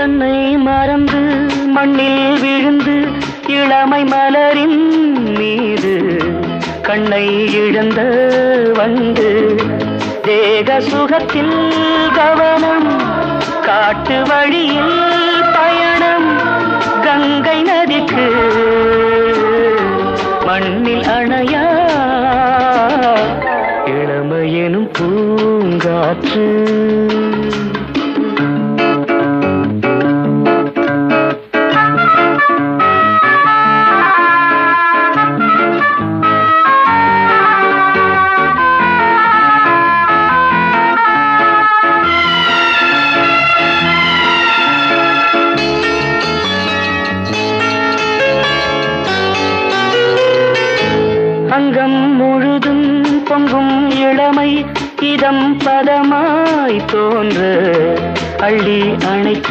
தன்னை மறந்து மண்ணில் விழுந்து இளமை மலரின் மீது கண்ணை இழந்த வந்து தேக சுகத்தில் கவனம் காட்டு வழியில் பயணம் கங்கை நதிக்கு மண்ணில் அணையா இளமையெனும் பூங்காற்று அங்கம் முழுதும் பொங்கும் இளமை இதம் பதமாய் தோன்ற அள்ளி அணைத்த